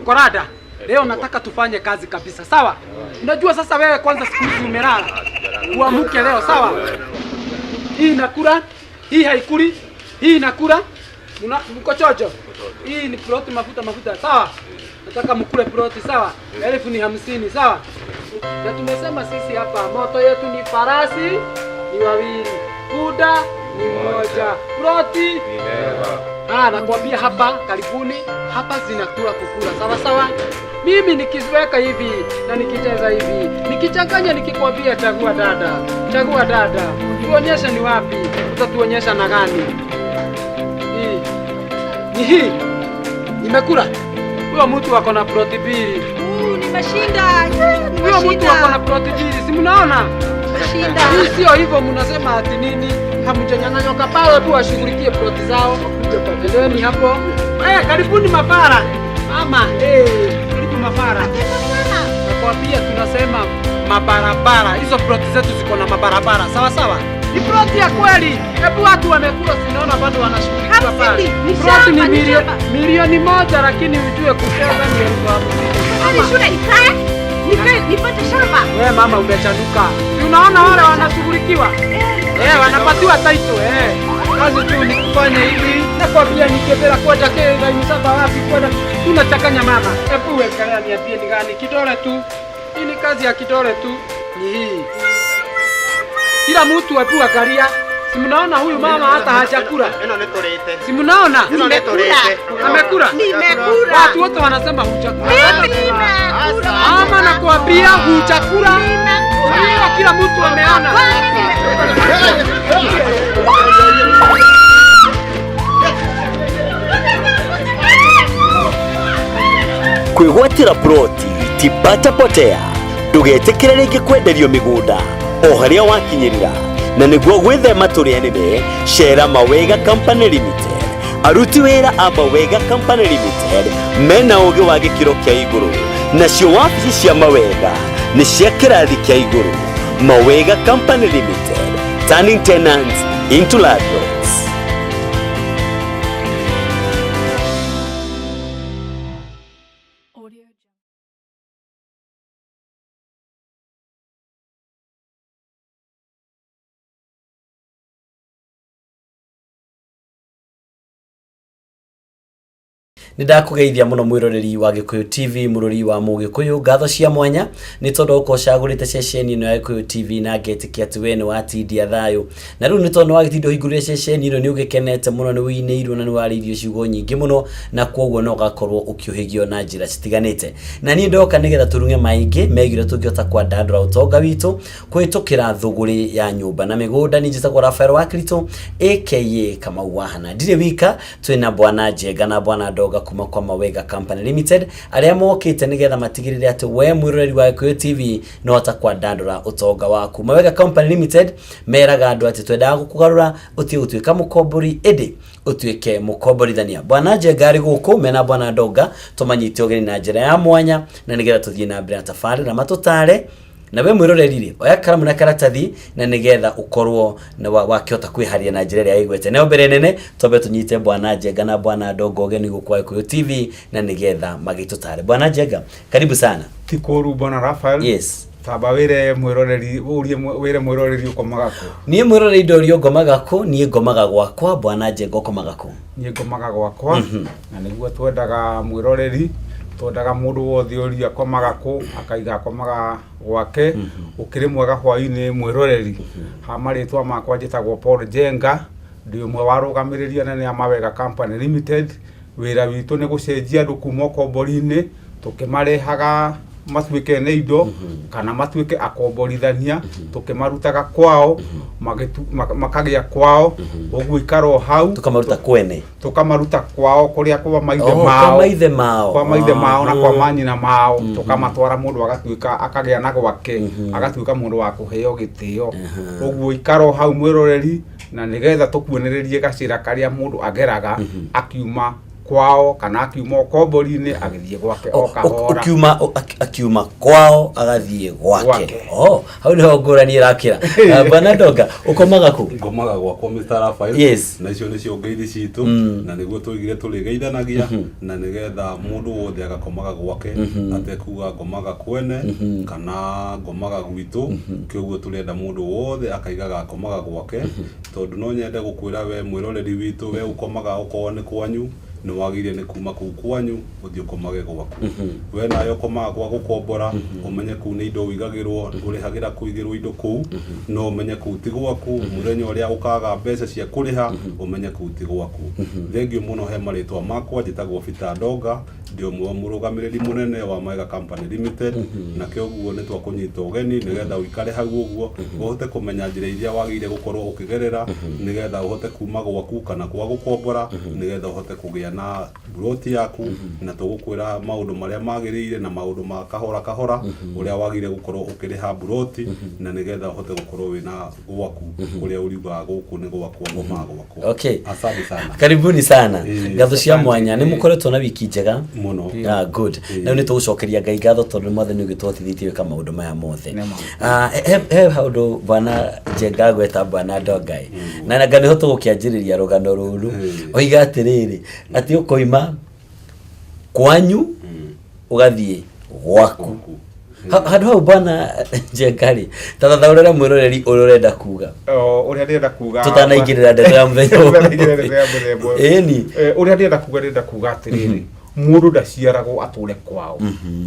Korada, leo nataka tufanye kazi kabisa, sawa? Unajua sasa wewe kwanza siku hizi umelala. Uamke leo, sawa? Hii inakula, hii haikuli, hii inakula. Mko chocho. Hii ni ploti mafuta, sawa? Nataka mkule ploti, sawa? 50,000, sawa? Na tumesema sisi hapa moto yetu ni farasi ni wawili, kuda ni mmoja, ploti ni never. Nakwambia hapa karibuni, hapa zinakula kukula, sawa sawa? Mimi nikiziweka hivi na nikicheza hivi, nikichanganya nikikwambia chagua dada. Tuonyeshe ni wapi, utatuonyesha na gani? Hii nimekula. Huyo mtu wako na ploti mbili. Nimeshinda. Huyo mtu wako na ploti mbili, si mnaona? Nimeshinda. Hii sio hivyo mnasema ati nini? Hamjanyang'anywa pale tu washughulikie ploti zao. Endeni hapo. Karibuni mafara. Mama, karibu mafara. Nakwambia tunasema mabarabara. Hizo ploti zetu ziko na mabarabara. Sawa sawa? Ni ploti ya kweli. Hebu watu wamekula, sinaona bado wanashughulikia pale. Ploti ni milioni 1, lakini ujue kucheza ni 50,000. Shule nipate shamba. Wewe mama umechanuka. Unaona wale wanashughulikiwa? Wanapatiwa title. Kazi tu ni kufanya hivi. Nakwambia nikebela kwa jake na msaba wapi kwenda tunachakanya mama. Hebu wewe niambie ni gani kidole tu. Hii ni kazi ya kidole tu. Ni hii. Kila mtu hebu angalia. Si mnaona huyu mama hata hajakula. Si mnaona? Amekula. Nimekula. Watu wote wanasema hujakula. Nimekula. Mama nakwambia hujakula. Nimekula. Kila mtu ameona. Kwigwatira ploti tipata potea. Ndugetikire ringi kwenderio migunda o haria wakinyirira, na niguo gwithema turianire share Mawega Company Limited. Aruti wira a Mawega Company Limited mena ugi wa gikiro kia iguru, nacio wabici cia Mawega ni cia kirathi kia iguru. Mawega Company Limited, turning tenants into landlords. Nidakugeithia muno mwiroreri wa Gikuyu TV, murori wa Mugikuyu, ngatho cia mwanya ni tondu ukoshagurite ceceni ino ya Gikuyu TV na ngetikia ati we ni watindia thayo. Na riu ni tondu wagitindo hingurire ceceni ino ni ugikenete muno, ni wineirwo na ni waririo ciugo nyingi muno, na koguo no gakorwo ukiuhigio na njira citiganite. Na ni ndoka nigetha turunge maingi megire tungiota kwa dandura utonga witu kwitukira thuguri ya nyumba na migunda. Ni njitagwo Rafael Wakirito aka Kamau Wahana. Ndire wika twina bwana Njenga na bwana Ndoga kuma kwa Mawega Company Limited aria mokite nigetha matigirire ati we mwiroreri wa Gikuyu TV no ta kwa dandura utonga waku. Mawega Company Limited meraga andu ati twendaga gukugarura uti utwika mukombori edi utwike mukomborithania. Bwana Njenga ari guku mena bwana Ndoga tumanyite ogeni na njira ya mwanya na nigetha tuthie na mbere tafari na matutare na we mwirorerire oya karamu na karatathi na nigetha ukorwo na wakiota kwiharia na njira ya igwete. Neo mbere nene tobe tunyite bwana Njenga na bwana Ndoga ogeni guku kwa Gikuyu TV na nigetha magitutare. Bwana Njenga karibu sana. Tikuru bwana Rafael. Yes. Taba wire mwiroreri wire mwiroreri ukomaga ko. Nie mwiroreri ndorio ngomaga ko, nie ngomaga gwakwa. Bwana Njenga ukomaga ko. Nie ngomaga gwakwa. Na niguo twendaga mwiroreri, twendaga mundu wothe uri akomaga ko akaiga akomaga gwake. Ukiri mwega hwaini mwiroreri. Hamaritwa makwa njitagwo Paul Njenga, ndi umwe warugamirirĩa nene ya Mawega Company Limited. Wira witu ni gucenjia andu kuma kombori-ini tukimarehaga matwike ne indo kana matwike akomborithania tukimarutaga kwao makagia kwao uguo ikaro hau tukamaruta kwene tukamaruta kwao kuria kwa maithe mao na kwa manyina mao tukamatwara mundu agatwika akagia na gwake agatwika mundu wa kuheo gitio uguo ikaro hau mwiroreri na nigetha tukuonererie gacira karia mundu ageraga akiuma kwao kana akiuma kombori-inĩ agĩthiĩ gwake o kahora. Akiuma kwao agathie gwake. Hau nĩho ngũrani ĩrakĩra. Bwana Ndonga ũkomaga kũ? Ngomaga gwakwa Mr. Raphael. Yes. Na icio nĩcio ngeithi citũ na nĩguo tũigire tũrĩgeithanagia na nĩgetha mũndũ wothe agakomaga gwake atekuga ngomaga kwene kana ngomaga gwitũ. Kĩoguo tũrenda mũndũ wothe akaigaga akomaga gwake tondũ no nyende gũkwĩra we mwĩroreri witũ we ũkomaga okorwo nĩ kwanyu nĩ wagĩrĩire nĩ kuma kũu kwanyu ũthiĩ ũkomage gwaku. We nayo ũkomaga gwa gũkombora ũmenye kũu nĩ indo ũigagĩrwo ũrĩhagĩra kũigĩrwo indo kũu no ũmenye kũu ti gwaku. Mũthenya ũrĩa ũkaga mbeca cia kũrĩha ũmenye kũu ti gwaku. Thengiũ mũno he marĩtwa makwa njĩtagwo Peter Ndonga ndio mũrũgamĩrĩri mũnene wa Mwega Company Limited na kĩoguo nĩ twakũnyita ũgeni nĩgetha ũikare hau ũguo ũhote kũmenya njĩra iria wagĩrĩire gũkorwo ũkĩgerera nĩgetha ũhote kuma gwaku kana gwa gũkombora nĩgetha ũhote kũgĩa na buroti yaku na tũgũkwĩra maũndũ marĩa magĩrĩire na maũndũ ma kahora kahora ũrĩa wagĩrĩire gũkorwo ũkĩrĩha buroti na nĩgetha ũhote gũkorwo wĩna gwaku kũrĩa ũriugaga gũkũ nĩ gwakwa ngomaga gwakwa. Okay. Asante sana. Karibuni sana. Ngatho cia mwanya nĩ mũkoretwo na wiki njega muno. Good. Na nĩ tũgũcokeria Ngai ngatho tondũ mothe nĩ ũgĩtũhotithĩtie gwĩka maũndũ maya mothe. He handũ Bwana Njenga gweta Bwana Ndonga na nĩ hoto gũkĩanjĩrĩria rũgano rũrũ oiga atĩrĩrĩ atĩ ũkoima kwanyu ũgathiĩ gwaku. Handũ hau Bwana Njenga tathathaũrĩra mwĩroreri ũrenda kuga. Ũrĩa ndĩrenda kuga tũtanaingĩrĩra ndeto ya mũthenya ĩni ũrĩa ndĩrenda kuga atĩrĩrĩ mũndũ ndaciaragwo atũre kwao.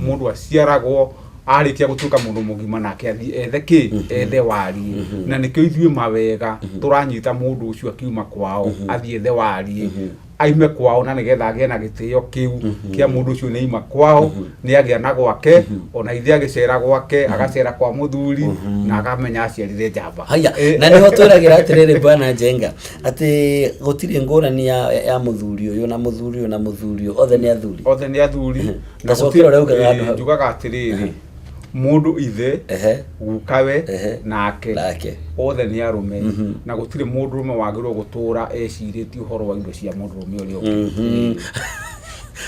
Mũndũ aciaragwo arĩkia gũtuĩka mũndũ mũgima nake athiĩ ethe wariĩ na nĩkĩo ithuĩ mawega tũranyita mũndũ ũcio akiuma kwao athiĩ ethe wariĩ aime kwao na nĩgetha agĩe na gĩtĩo kĩu kĩa mũndũ ũcio nĩ aima kwao nĩ agĩa na gwake ona ithe agĩcera gwake agacera kwa mũthuri na akamenya aciarire njamba. Haya na nĩho twĩragĩra atĩrĩrĩ Bwana Njenga atĩ gũtirĩ ngũrani ya mũthuri ũyũ na mũthuri ũyũ na mũthuri ũyũ othe nĩ athuri na gũtirĩ njugaga atĩrĩrĩ mũndũ ithe gukawe nake othe nĩ arũme na gũtirĩ mũndũrũme wagĩrĩirwo gũtũra ecirĩtie ũhoro wa indo cia mũndũrũme ũrĩa ũngĩ.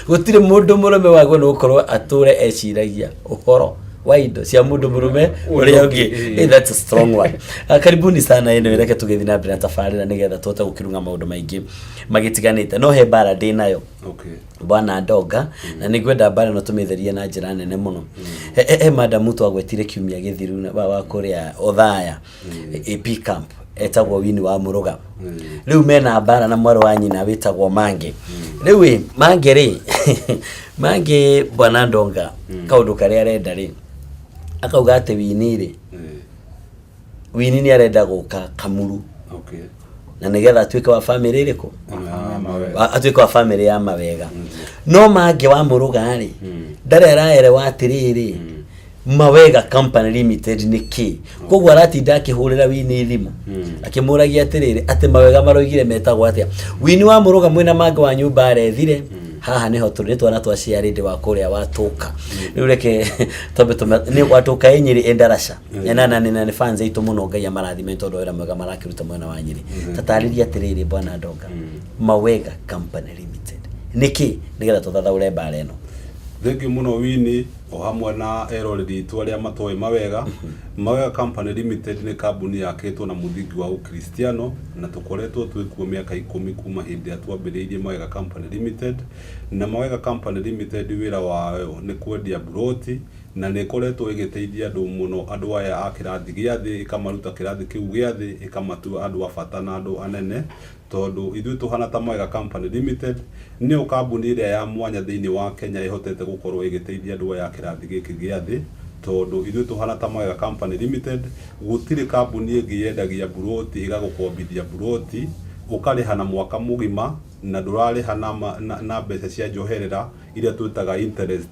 Gũtirĩ mũndũ mũrũme wagĩrĩirwo gũkorwo atũre eciragia ũhoro wa indo cia mũndũ mũrũme ũrĩa ũngĩ. That's a strong one. Karibuni sana ĩno reke tũgĩthiĩ na mbere na tabarĩra nĩgetha tũhote gũkĩrũnga maũndũ maingĩ magĩtiganĩte no he mbara ndĩ nayo. Okay. Bwana Ndonga na nĩngwenda mbara no tũmĩtherie na njĩra nene mũno. He madamu twagwetire kiumia gĩthiru wa kũrĩa Othaya AP camp etagwo Wini wa Mũrũga. Rĩu mena mbara na mwarĩ wa nyina wĩtagwo Mange. Rĩu Mange Bwana Ndonga kaũndũ karĩa arenda akauga atĩ Wini nĩ arenda gũka Kamuru. Okay. Na nĩgetha atuĩke wa family ĩrĩkũ? Atuĩke wa family ya Mawega. No Mange wa Mũrũga ndarĩ araerewa atĩrĩrĩ Mawega Company Limited nĩ kĩ? Koguo aratinda akĩhũrĩra Wini thimũ akĩmũragia atĩrĩrĩ atĩ Mawega maroigire metagwo atĩa. Wini wa Mũrũga mwĩna Mange wa nyũmba arethire haha niho tũrĩ twana twaciarĩte wa kũrĩa watũka. Rĩu reke nĩ watũka Nyĩrĩ Endarasha na nĩ fans aitũ mũno Ngai amarathime tondũ wĩra mwega marakĩruta mwena wa Nyĩrĩ. Tatarĩria atĩrĩrĩ Bwana Ndonga Mawega Company Limited nĩkĩ nĩgetha tũthathaũre mbara ĩno. Thengiũ mũno Wini o hamwe na eroreri itũ arĩa matoĩ Mawega. Mawega Company Limited nĩ kambuni yakĩtwo na mũthingi wa Ũkristiano na tũkoretwo twĩkuo mĩaka 10 kuma hĩndĩ ĩrĩa twambĩrĩirie Mawega Company Limited. Na Mawega Company Limited wĩra wayo nĩ kwendia buroti na nĩ ĩkoretwo ĩgĩteithia andũ mũno, andũ aya a kĩrathi gĩa thĩ ĩkamaruta kĩrathi kĩu gĩa thĩ ĩkamatua andũ a bata na andũ anene tondũ ithuĩ tũhana ta Mawega Company Limited nĩyo kambuni ĩrĩa ya mwanya thĩinĩ wa Kenya ĩhotete gũkorwo ĩgĩteithia andũ aya a kĩrathi gĩkĩ gĩa thĩ tondũ ithuĩ tũhana ta Mawega Company Limited gũtirĩ kambuni ĩngĩ yendagia buroti ĩgagũkombithia buroti ũkarĩha na mwaka mũgima na ndũrarĩha na mbeca cia njoherera iria twĩtaga interest.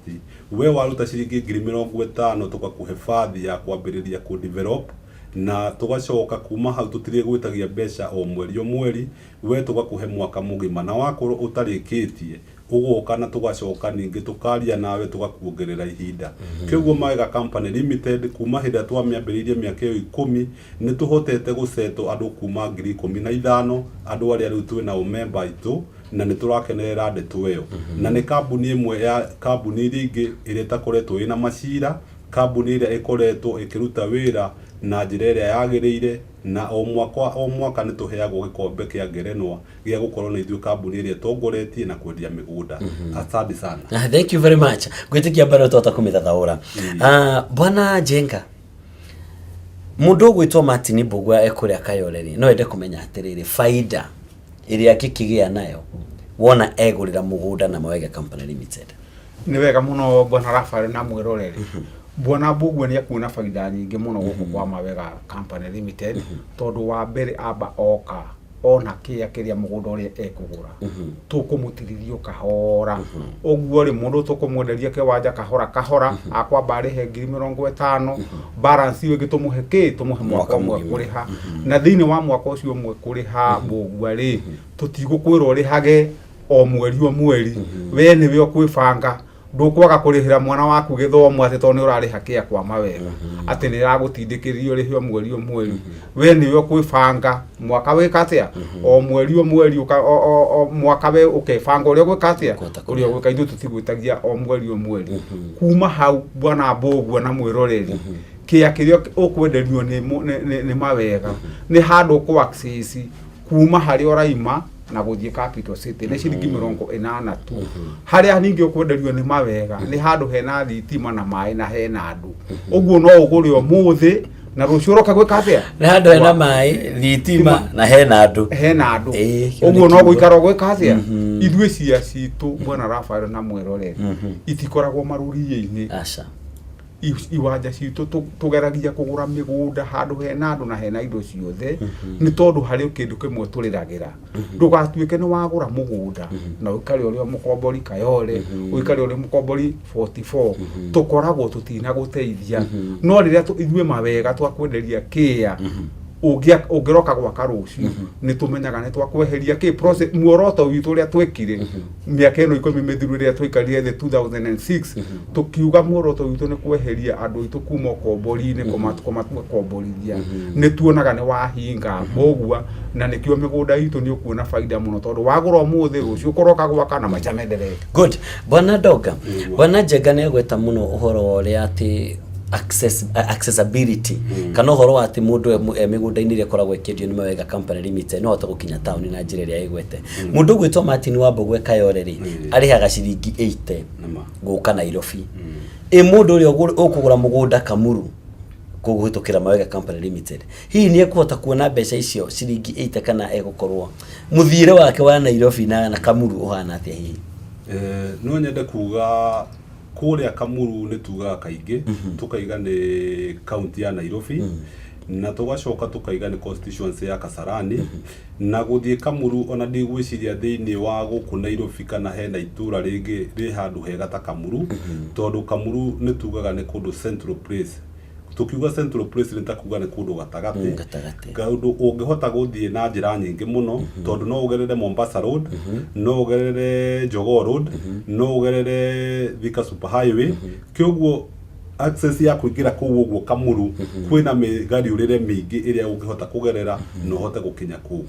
We waruta ciringi 50,000 tũgakũhe bathi ya kwambĩrĩria ku develop na tũgacoka kuma hau tũtirĩ gwĩtagia mbeca o mweri o mweri, we tũgakũhe mwaka mũgima na wakorwo ũtarĩkĩtie ũgoka na tũgacoka ningĩ tũkaria nawe tũgakuongerera ihinda. Kĩoguo Mawega Company Limited kuma hĩndĩ twamĩambĩrĩirie mĩaka 10 nĩ tũhotete gũceto andũ kuma 15,000 andũ arĩa rĩu twĩna ũmemba aitũ na nä tå rakenerera ndeto ä yo na nä kambuni ĩmwe ya kambuni iria ingĩ ĩrĩa ĩtakoretwo ĩna macira, kambuni ĩrĩa ĩkoretwo ĩkĩruta wĩra na njĩra ĩrĩa yagĩrĩire, na o mwaka nĩ tũheagwo gĩkombe kĩa ngerenwa gĩa gũkorwo na ithuĩ kambuni ĩrĩa tongoretie na kwendia mĩgũnda. Asante sana. Thank you very much. Gwĩtĩkia mbere tota kũmĩthathaũra. Bwana Njenga, mũndũ ũgwĩtwo Martin Mbugua ekũrĩa Kayoleri no ende kũmenya atĩrĩrĩ faida ĩrĩa akĩkĩgĩa nayo wona egũrĩra mũgũnda na Mawega Company Limited. Nĩ wega mũno Bwana Rafael na mwĩroreri. Bwana Mbugua nĩ akuona faida nyingĩ mũno gũkũ kwa Mawega Company Limited tondũ wa mbere amba oka ona kĩrĩa mũgũnda ũrĩa ekũgũra tũkũmũtirithio kahora ũguo rĩ mũndũ tũkũmwenderia kĩwanja kahora akwamba arĩhe 50,000 balance iyo ĩngĩ tũmũhe mwaka ũmwe kũrĩha na thĩinĩ wa mwaka ũcio ũmwe kũrĩha Mbugua rĩ tũtigũkwĩrwo ũrĩhage o mweri we nĩwe ũkwĩbanga ndũkwaga kũrĩhĩra mwana waku gĩthomo atĩ tondũ nĩ ũrarĩha kĩa kwa Mawega atĩ nĩ ragũtindĩkĩrĩrio rĩhĩ o mweri we nĩwe ũkwĩbanga mwaka wĩka atĩa o mweri mwaka we ũkebanga ũrĩa gwĩka atĩa ũrĩa gwĩka ithuĩ tũtigwĩtagia o mweri kuma hau Bwana Mbugua na mwĩroreri kĩrĩa ũkwenderio nĩ Mawega nĩ handũ kwa access kuma harĩ oraima na gũthiĩ Capital City nĩ ciringi 80 tu. Harĩa ningĩ ũkwenderio nĩ Mawega nĩ handũ hena thitima na maĩ na hena andũ ũguo no ũgũre ũmũthĩ na rũciũ roka gwĩka atĩa nĩ handũ hena maĩ thitima na hena andũ ũguo no gũikara gwĩka atĩa ithuĩ cia citũ Bwana Rafael na mwĩroreri itikoragwo marũriĩ-inĩ aca iwanja citũ tũgeragia kũgũra mĩgũnda handũ hena andũ na hena indo ciothe nĩ tondũ harĩ kĩndũ kĩmwe tũrĩragĩra ndũgatuĩke nĩ wagũra mũgũnda na ũikare ũrĩa mũkombori Kayole ũikare ũrĩa mũkombori 44 tũkoragwo tũtinagũteithia no rĩrĩa ithuĩ Mawega twakwenderia kĩa ũngĩroka gwaka rũciũ nĩ tũmenyaga nĩ twakweheria kĩ process muoroto witũ ũrĩa twekire mĩaka ĩno 10 mĩthiru rĩrĩa twaikarire the 2006 tũkiuga muoroto witũ nĩ kweheria andũ aitũ kuma ũkombori-inĩ kũmakomborithia nĩ tuonaga nĩ wahinga Mbugua na nĩkĩo mĩgũnda itũ nĩ ũkuona faida mũno tondũ wagũra ũmũthĩ rũciũ ũkoroka gwaka na maica menderee. Good. Bwana Ndoga, Bwana Njenga nĩ egweta mũno ũhoro ũrĩa atĩ accessibility kana ũhoro wa atĩ mũndũ mĩgũnda-inĩ ĩrĩa ĩkoragwo ĩkĩendio nĩ Mawega Company Limited no hote gũkinya taũni na njĩra ĩrĩa ĩgwete. Mũndũ ũgwĩtwo Martin Mbugua Kayole arĩhaga ciringi 80 gũka Nairobi. Mũndũ ũrĩa ũkũgũra mũgũnda Kamuru kũhĩtũkĩra Mawega Company Limited hihi nĩ ekũhota kuona mbeca icio ciringi 80 kana egũkorwo mũthiĩre wake wa Nairobi na Kamuru ũhana atĩa hihi? No nyende kuga kũrĩa Kamuru nĩ tugaga kaingĩ tukaiga nĩ county ya Nairobi na tugacoka tukaiga nĩ constituency ya Kasarani na gũthiĩ Kamuru ona ndigwĩciria thĩinĩ wa gũkũ Nairobi kana hena itũra rĩngĩ rĩ handũ hega ta Kamuru tondũ Kamuru nĩ tugaga nĩ kũndũ central place. Tukiuga central place nĩ takuga nĩ kũndũ gatagatĩ kaũndũ ũngĩhota gũthiĩ na njĩra nyingĩ mũno tondũ no ũgerere Mombasa Road no ũgerere Jogoo Road no ũgerere Thika Super Highway kĩoguo access ya kũingĩra kũu ũguo Kamuru kwĩna mĩgariũrĩre mĩingĩ ĩrĩa ũngĩhota kũgerera no ũhote gũkinya kũu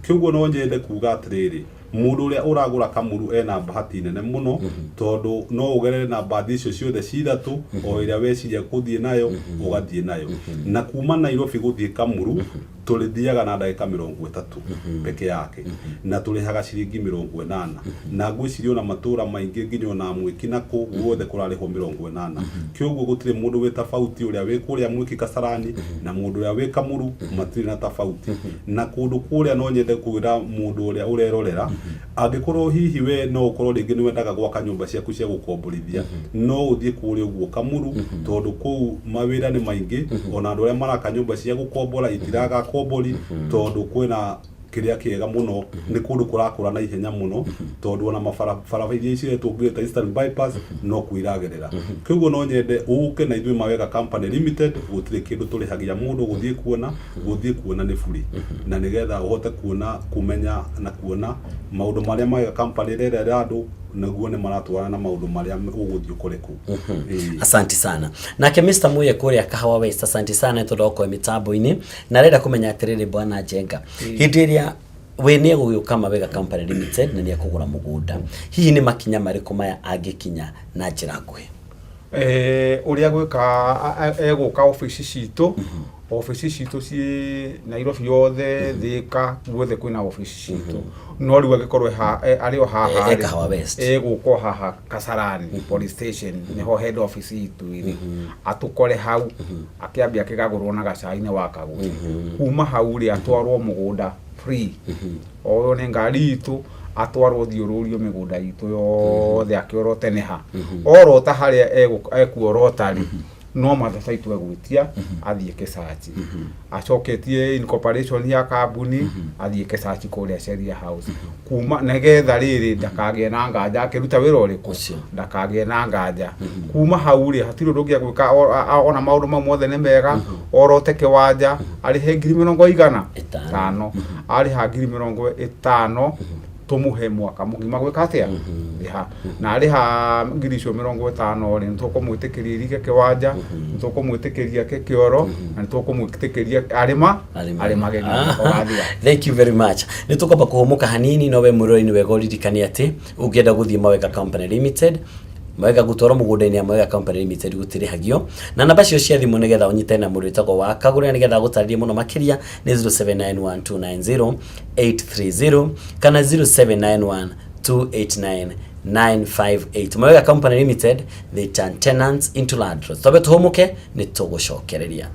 kĩoguo no nyende kuga atĩrĩrĩ mũndũ ũrĩa ũragũra Kamuru ena bahati nene mũno tondũ no ũgerere na bathi icio ciothe cithatũ o ĩrĩa weciria gũthiĩ nayo ũgathiĩ nayo na kuma Nairobi gũthiĩ Kamuru tũrĩthiaga na ndagĩka 30 peke yake na tũrĩhaga ciringi 80 na ngwĩciria ona matũra maingĩ nginya ona Mwiki na kũ guothe kũrarĩhwo 80 kĩoguo gũtirĩ mũndũ wĩ tofauti ũrĩa wĩ kũrĩa Mwiki Kasarani na mũndũ ũrĩa wĩ Kamuru matirĩ na tofauti na kũndũ kũrĩa no nyende kwĩra mũndũ ũrĩa ũrerorera angĩkorwo hihi we no ũkorwo rĩngĩ nĩ wendaga gwaka nyũmba ciaku cia gũkomborithia no ũthiĩ kũrĩa ũguo Kamuru tondũ kũu mawĩra nĩ maingĩ ona andũ arĩa maraka nyũmba cia gũkombora itiraga kombori tondũ kwĩna kĩrĩa kĩega mũno nĩ kũndũ kũrakũra na ihenya mũno tondũ ona mabarabara iria ciretwo Great Eastern Bypass no kwĩragerera kĩoguo no nyende ũke na ithuĩ Mawega Company Limited gũtirĩ kĩndũ tũrĩhagia mũndũ gũthiĩ kuona nĩ free na nĩgetha ũhote kuona kumenya na kuona maũndũ marĩa Mawega Company rĩrĩa andũ naguo nĩ maratwarana na maũndũ marĩa ũgũthiĩ ũkore kũ. Asante sana. Nake Mr. Muye kũrĩa Kahawa West asante sana tondũ okwo mitambo-inĩ na renda kũmenya atĩrĩrĩ Bwana Njenga hĩndĩ ĩrĩa we ne gũgĩũka Mawega Company Limited na nĩ akũgũra mũgũnda, hihi nĩ makinya marĩkũ maya angĩkinya na njĩra nguhĩ? Ũrĩa gwĩka egũka ofici citũ, ofici citũ ciĩ Nairobi yothe, Thika guothe kwĩna ofici citũ, no rĩu agĩkorwo arĩ o haha egũka haha Kasarani police station nĩho head office itũ ĩrĩ, atũkore hau akĩambia akĩgagũrwo na gacai-inĩ wa Kagũri, kuma hau rĩ atwarwo mũgũnda free, oyo nĩ ngari itũ atwarwo thiũrũrio mĩgũnda itũ yothe akĩorwo teneha, orota harĩa ekuorota rĩ no mathaca itũ egwĩtia athiĩ kĩsachi, acoketie incorporation ya kambuni athiĩ kĩsachi kũrĩa Sheria House, kuma negetha rĩrĩ ndakagĩe na nganja akĩruta wĩra ũrĩkũ, ndakagĩe na nganja. Kuma hau rĩ hatirĩ ũndũ ũngĩ gwĩka, ona maũndũ mau mothe nĩ mega, orote kĩwanja arĩhe 50,000 arĩha 50,000 tumuhe mwaka mugima gwĩka atĩa rĩha, na rĩha 50,000 rĩ nĩtũkũmwĩtĩkĩria irige kĩwanja, nĩtũkũmwĩtĩkĩria kĩoro, na nĩtũkũmwĩtĩkĩria arĩmage. Thank you very much. Nĩtũkwamba kũhũmũka hanini, no we mũrori-inĩ wega ũririkane atĩ ũngĩenda gũthiĩ Mawega Company Limited, Mawega gũtwarwo mũgũnda-inĩ ya Mawega Company Limited gũtirĩhagio, na namba cio cia thimũ nĩgetha ũnyitane na mũndũ wĩtagwo wa Kagũrĩ nĩgetha gũtarĩrie mũno makĩria nĩ 0791290830 kana 0791289958. Mawega Company Limited, they turn tenants into landlords. Twabe tũhũmũke nĩ tũgũcokereria.